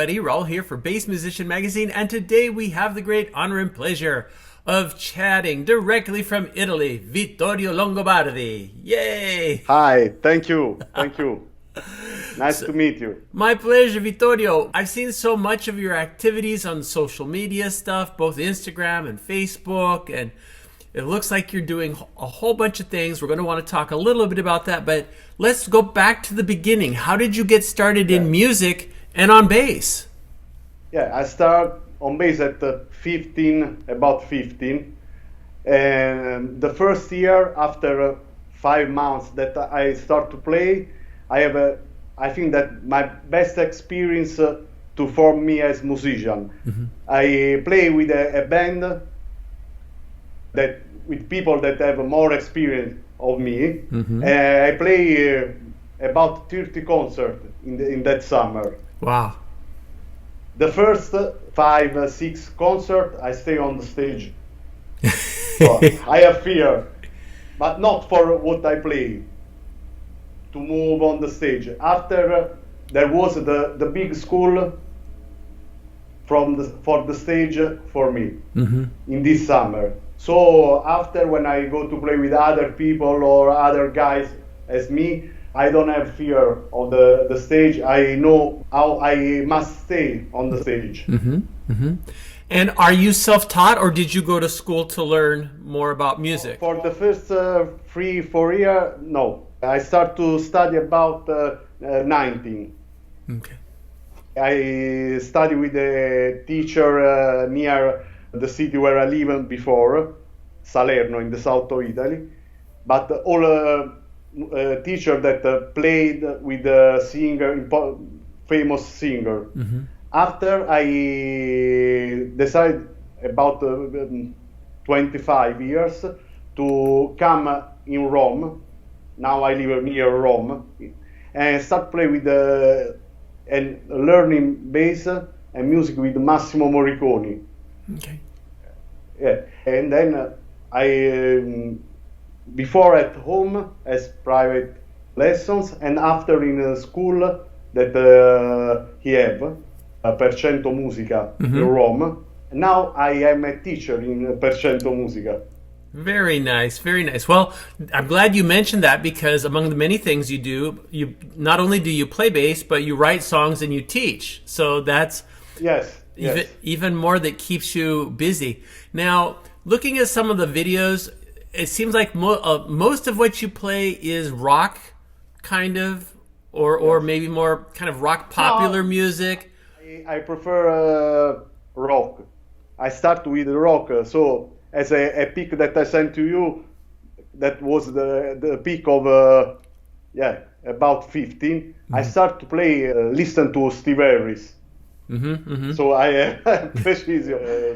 everybody. Raul here for Bass Musician Magazine, and today we have the great honor and pleasure of chatting directly from Italy, Vittorio Longobardi. Yay! Hi, thank you. Thank you. Nice to meet you. My pleasure, Vittorio. I've seen so much of your activities on social media stuff, both Instagram and Facebook, and it looks like you're doing a whole bunch of things. We're going to want to talk a little bit about that, but let's go back to the beginning. How did you get started in music and on bass? Yeah, I started on bass at 15, about 15. And the first year, after 5 months that I start to play, I think that my best experience to form me as musician. Mm-hmm. I play with a band that with people that have more experience of me. Mm-hmm. I play about 30 concerts in that summer. Wow. The first 5, 6 concerts, I stay on the stage. So I have fear, but not for what I play, to move on the stage. After there was the big school for the stage for me in this summer. So after, when I go to play with other people or other guys as me, I don't have fear of the stage. I know how I must stay on the stage. Mm-hmm. Mm-hmm. And are you self-taught, or did you go to school to learn more about music? For the first 3-4 years, no. I start to study about 19. Okay. I study with a teacher near the city where I lived before, Salerno, in the south of Italy. But all teacher that played with a singer, famous singer. Mm-hmm. After I decided about 25 years to come in Rome. Now I live near Rome, and start play with and learning bass and music with Massimo Morricone. Okay. Yeah, and then I before at home as private lessons, and after in school that he have Percento Musica in Rome. Now I am a teacher in Percento Musica. Very nice, very nice. Well, I'm glad you mentioned that, because among the many things you do, you not only do you play bass, but you write songs and you teach. So that's even more that keeps you busy. Now, looking at some of the videos, it seems like most of what you play is rock, kind of, or maybe more kind of rock popular music. I prefer rock. I start with rock, so as a pick that I sent to you, that was the pick of about 15. Mm-hmm. I start to play, listen to Steve Harris. Mm-hmm, mm-hmm. So I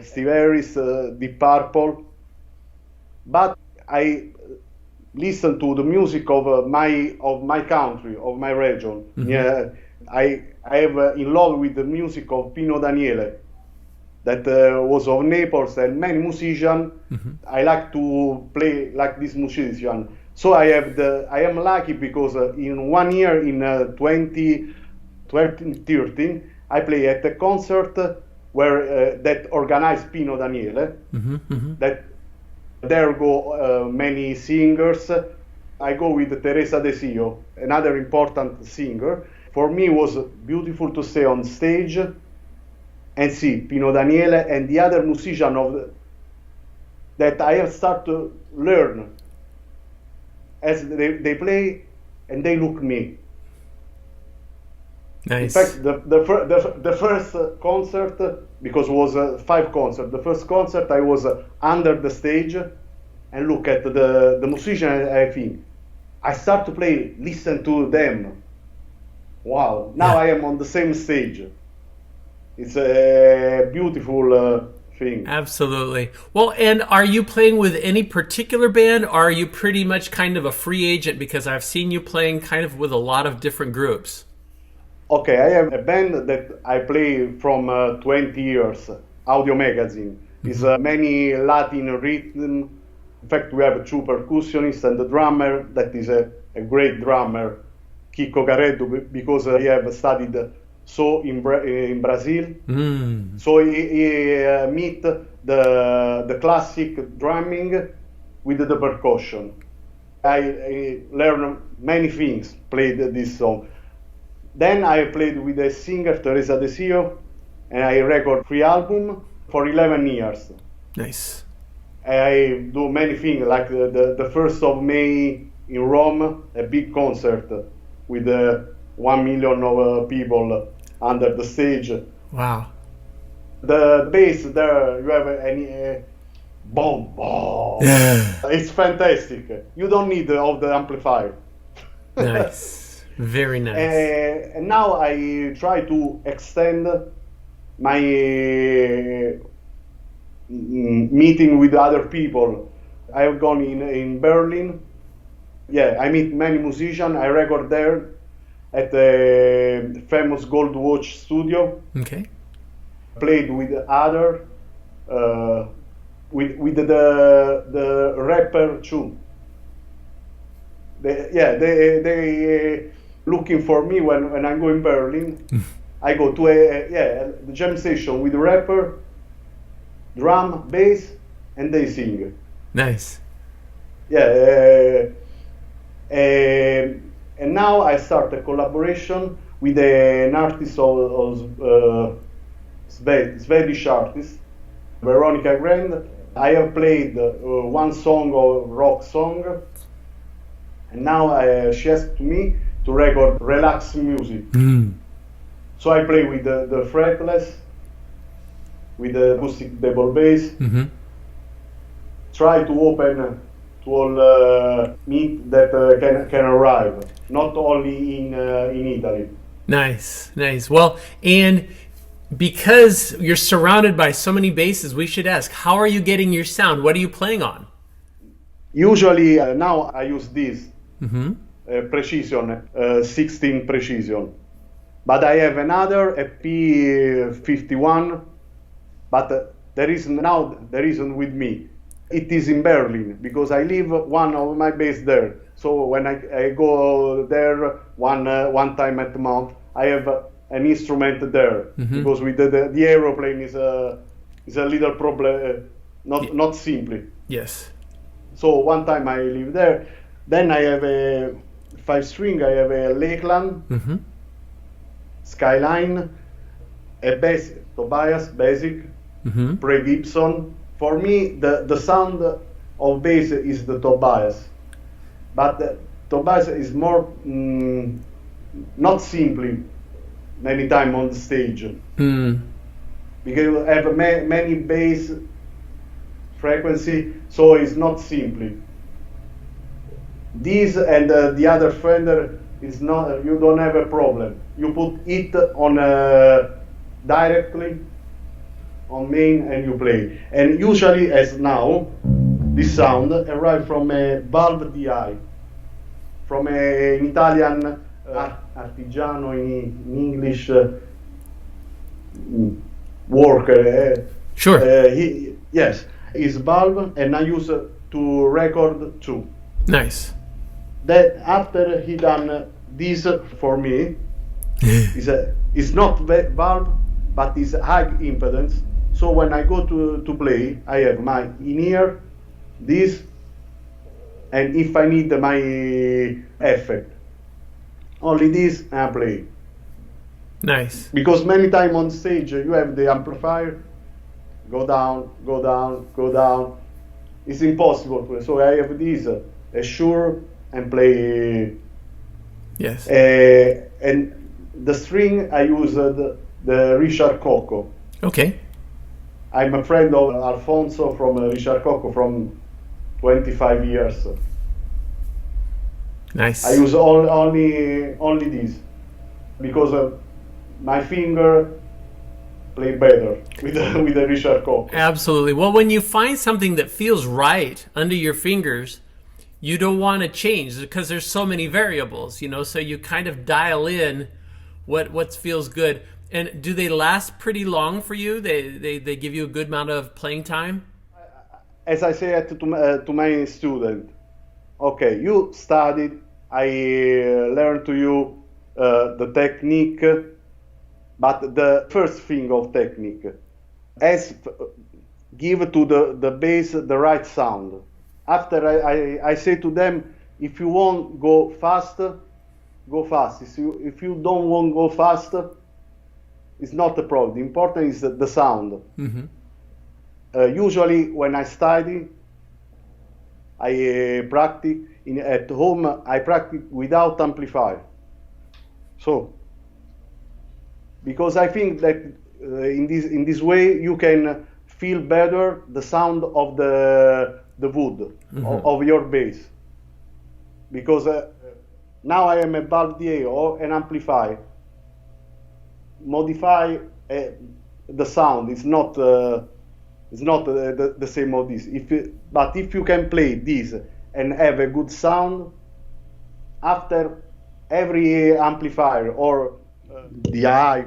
Steve Harris, Deep Purple, but I listen to the music of my country, of my region. Mm-hmm. Yeah, I am in love with the music of Pino Daniele, that was of Naples, and many musicians. Mm-hmm. I like to play like this musician. So I am lucky because in 1 year, in 2013, I play at a concert where that organized Pino Daniele. Mm-hmm. Mm-hmm. That there go many singers. I go with Teresa Desio, another important singer. For me, it was beautiful to stay on stage and see Pino Daniele and the other musician that I have started to learn as they play, and they look me. Nice. In fact, the first concert, because it was 5 concerts, the first concert I was under the stage and look at the musician. I think I start to play, listen to them. Wow! Now I am on the same stage. It's a beautiful thing. Absolutely. Well, and are you playing with any particular band, or are you pretty much kind of a free agent? Because I've seen you playing kind of with a lot of different groups. Okay, I have a band that I play from 20 years, Audio Magazine. Mm-hmm. It's many Latin rhythm. In fact, we have 2 percussionists and the drummer that is a great drummer, Kiko Carredo, because I have studied so in Brazil. So he meet the classic drumming with the percussion. I learned many things, played this song. Then I played with a singer, Teresa Desio, and I record 3 albums for 11 years. Nice. I do many things, like the 1st of May in Rome, a big concert with 1 million of people under the stage. Wow. The bass there, you have any boom, boom. Yeah. It's fantastic. You don't need all the amplifier. Nice. Very nice. And now I try to extend my meeting with other people. I've gone in Berlin. Yeah, I meet many musicians. I record there at the famous Gold Watch studio. Okay. Played with other, with the rapper too. They looking for me when I go in Berlin. I go to the jam session with the rapper, drum, bass, and they sing. Nice. Yeah, and now I start a collaboration with an artist of Swedish artist, Veronica Grand. I have played one song of rock song, and now she asked me to record relax music. So I play with the fretless, with the acoustic double bass. Try to open to all meet that can arrive, not only in Italy. Nice, nice. Well, and because you're surrounded by so many basses, we should ask, how are you getting your sound? What are you playing on? Usually now I use this Precision, 16 Precision. But I have another P51, but there isn't with me. It is in Berlin, because I leave one of my bass there. So when I go there one time at the month, I have an instrument there, because with the aeroplane is a little problem, not simply. Yes. So one time I live there. Then I have a 5-string. I have a Lakeland, Skyline, a bass, Tobias basic, Pre Gibson. For me, the sound of bass is the Tobias, but the Tobias is more not simply many times on the stage, because you have many bass frequency, so it's not simply. This and the other Fender is not. You don't have a problem. You put it on directly on main and you play. And usually, as now, this sound arrives from a valve DI, from an Italian artigiano in English worker. Sure. His valve, and I use to record too. Nice. That after he done this for me, it's not valve, but it's high impedance. So when I go to play, I have my in-ear, this, and if I need my effect, only this, and I play. Nice. Because many times on stage you have the amplifier, go down, go down, go down. It's impossible. So I have this, Shure, and play. Yes. And the string I use the Richard Coco. Okay. I'm a friend of Alfonso from Richard Coco from 25 years. Nice. I use only this because my finger play better with the Richard Coco. Absolutely. Well, when you find something that feels right under your fingers, you don't want to change because there's so many variables, so you kind of dial in what feels good. And do they last pretty long for you? They give you a good amount of playing time? As I say to my student, okay, you studied, I learned to you the technique, But the first thing of technique is give to the bass the right sound. After I say to them, if you want go fast, go fast. If you don't want go fast, it's not a problem. The important is the sound. Mm-hmm. Usually when I study, I practice at home. I practice without amplifier. So, because I think that in this way you can feel better the sound of the wood of your bass. Because now I am a Baldier or an amplifier. Modify the sound. It's not the same of this. But if you can play this and have a good sound, after every amplifier or the eye,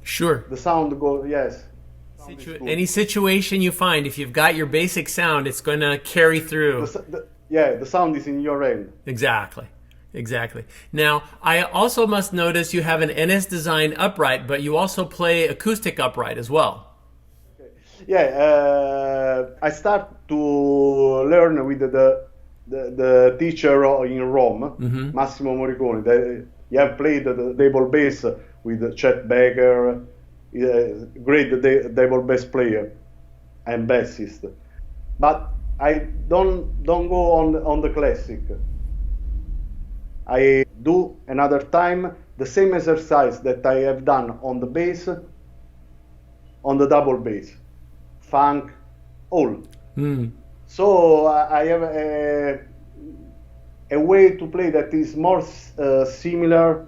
sure, the sound goes, yes. Any situation you find, if you've got your basic sound, it's going to carry through. The sound is in your end. Exactly. Now, I also must notice you have an NS Design upright, but you also play acoustic upright as well. Yeah, I start to learn with the teacher in Rome, Massimo Morricone. He have played the double bass with Chet Baker, great double bass player and bassist. But I don't go on the classic. I do another time the same exercise that I have done on the bass, on the double bass, funk, all. So I have a way to play that is more similar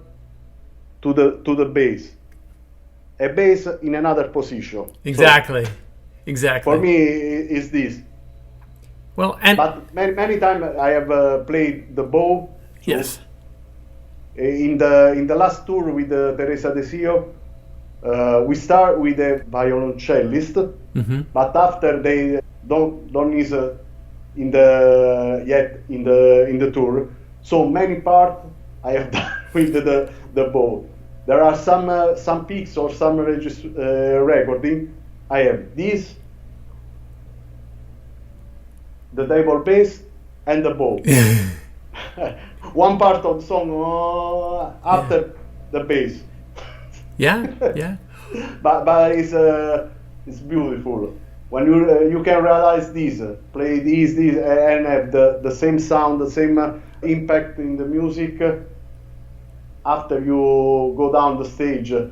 to the bass, a bass in another position. Exactly. For me, is this. Well, but many times I have played the bow. Yes. In the last tour with Teresa Desio, we start with a violoncellist, but after they don't use in the tour, so many parts I have done with the bow. There are some picks or some recording. I have this, the double bass, and the bow. One part of the song after the bass. Yeah. but it's beautiful when you can realize this, play this, and have the same sound, the same impact in the music after you go down the stage. There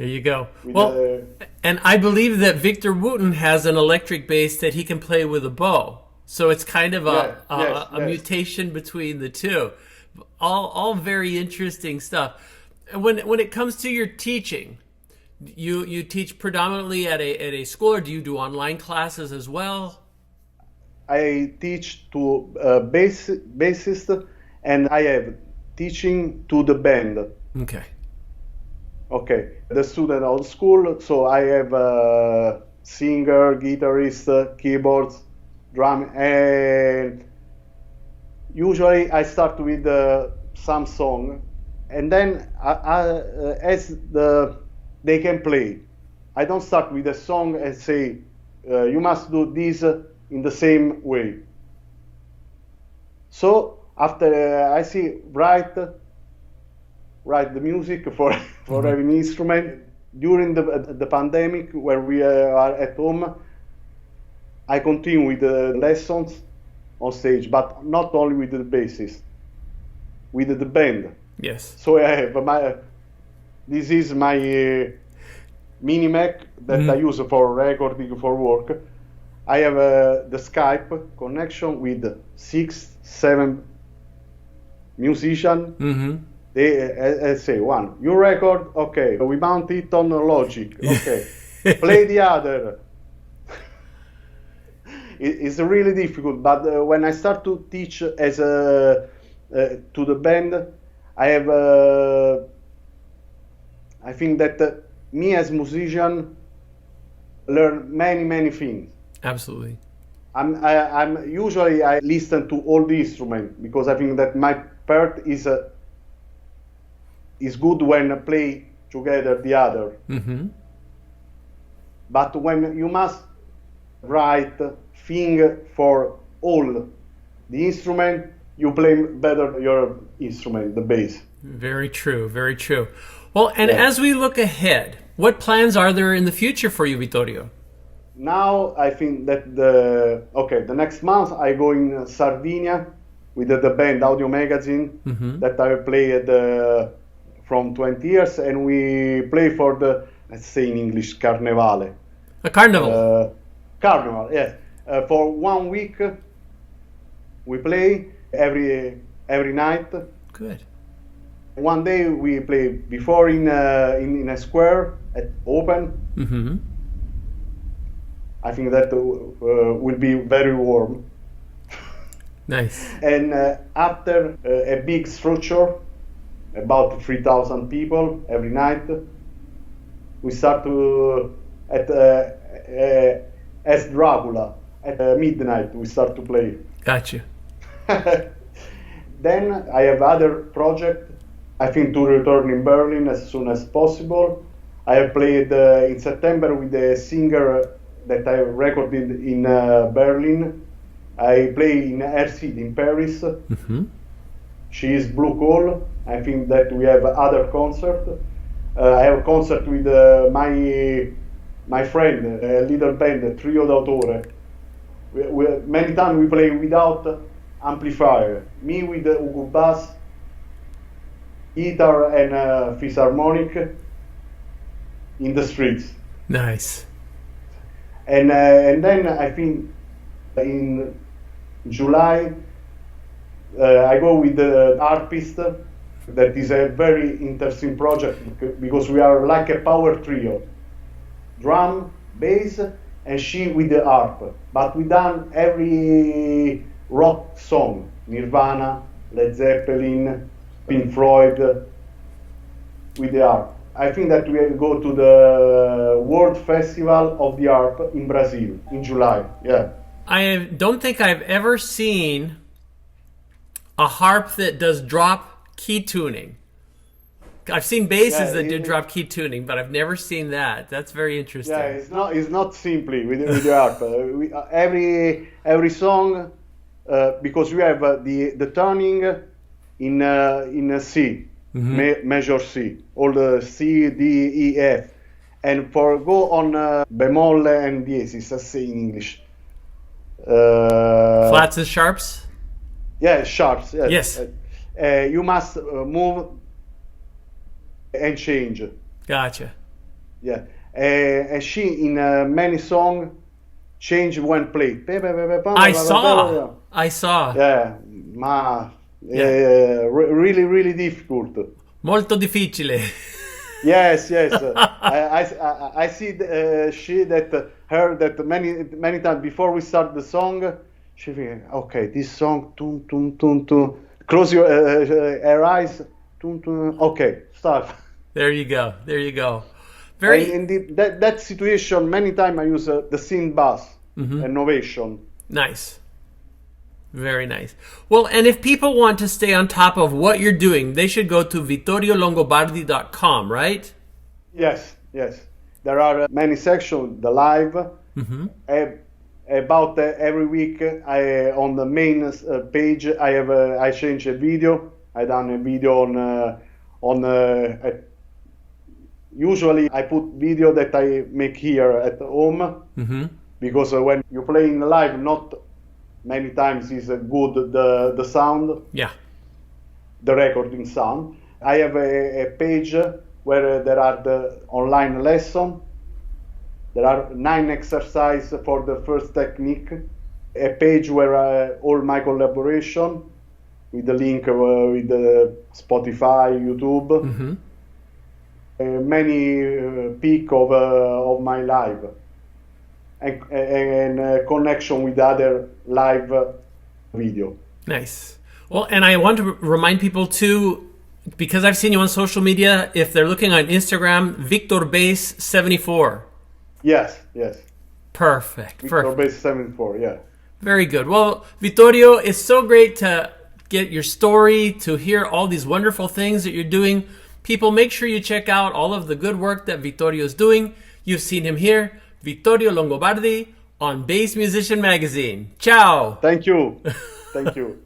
you go. Well, and I believe that Victor Wooten has an electric bass that he can play with a bow. So it's kind of a mutation between the two. All very interesting stuff. When it comes to your teaching, you teach predominantly at a school, or do you do online classes as well? I teach to bassist, and I have teaching to the band. Okay. The student of school, so I have singer, guitarist, keyboards, drum, and usually I start with some song, and then as they can play, I don't start with a song and say you must do this in the same way. So after I see write the music for every instrument. During the pandemic, where we are at home, I continue with the lessons on stage, but not only with the bassist, with the band. Yes. So I have this is my mini Mac that I use for recording, for work. I have the Skype connection with 6-7 musicians. They say one, you record, okay, we mount it on Logic, okay, play the other. It's really difficult, but when I start to teach as to the band, I have I think that me as musician learn many things. Absolutely. I'm usually I listen to all the instruments because I think that my part is good when I play together the other. Mm-hmm. But when you must write thing for all the instrument, you play better your instrument, the bass. Very true, very true. Well, and as we look ahead, what plans are there in the future for you, Vittorio? Now I think that the next month I go in Sardinia with the band Audio Magazine that I played from 20 years, and we play for the, let's say in English, Carnevale. A carnival. Carnival, yes. For 1 week we play every night. Good. One day we play before in a square at open. Mm-hmm. I think that will be very warm. Nice. And after a big structure, about 3,000 people every night, we start to as Dracula at midnight. We start to play. Gotcha. Then I have other project. I think to return in Berlin as soon as possible. I have played in September with a singer that I recorded in Berlin. I play in Air City in Paris. Mm-hmm. She is Blue Call. I think that we have other concert. I have a concert with my friend, a little band, Trio d'Autore. Many times we play without amplifier. Me with the Ugo bass, guitar and fisharmonic in the streets. Nice. And then I think in July I go with the harpist. That is a very interesting project because we are like a power trio, drum, bass, and she with the harp. But we done every rock song, Nirvana, Led Zeppelin, Pink Floyd, with the harp. I think that we will go to the World Festival of the Harp in Brazil in July. Yeah. I don't think I've ever seen a harp that does drop key tuning. I've seen basses that do drop key tuning, but I've never seen that. That's very interesting. Yeah, it's not simply with the harp. Every song, because we have the tuning in a C, major C, all the C, D, E, F, and for go on bemol and diesis, I say in English. Flats and sharps. Yeah, sharps. Yes. You must move and change. Gotcha. Yeah. And she in many songs change when played. I saw. Yeah, really, really difficult. Molto difficile. Yes. I see she that her that many times before we start the song, she think, okay, this song, tun tun tun tun. Close your her eyes. Tun tun. Okay, start. There you go. Very. And in that situation, many times I use the synth bass, innovation. Nice. Very nice. Well, and if people want to stay on top of what you're doing, they should go to vittoriolongobardi.com, right? Yes. There are many sections, the live. About every week, on the main page, I change a video. I done a video on usually I put video that I make here at home because when you play in live, not many times is good the sound. Yeah. The recording sound. I have a page where there are the online lesson. There are 9 exercises for the first technique. A page where all my collaboration with the link with the Spotify, YouTube. Many peak of my live and connection with other live video. Nice. Well, and I want to remind people too, because I've seen you on social media, if they're looking on Instagram, Victor Bass 74. Yes. Perfect. Victor Bass 74, yeah. Very good. Well, Vittorio, it's so great to get your story, to hear all these wonderful things that you're doing. People, make sure you check out all of the good work that Vittorio is doing. You've seen him here, Vittorio Longobardi, on Bass Musician Magazine. Ciao! Thank you. Thank you.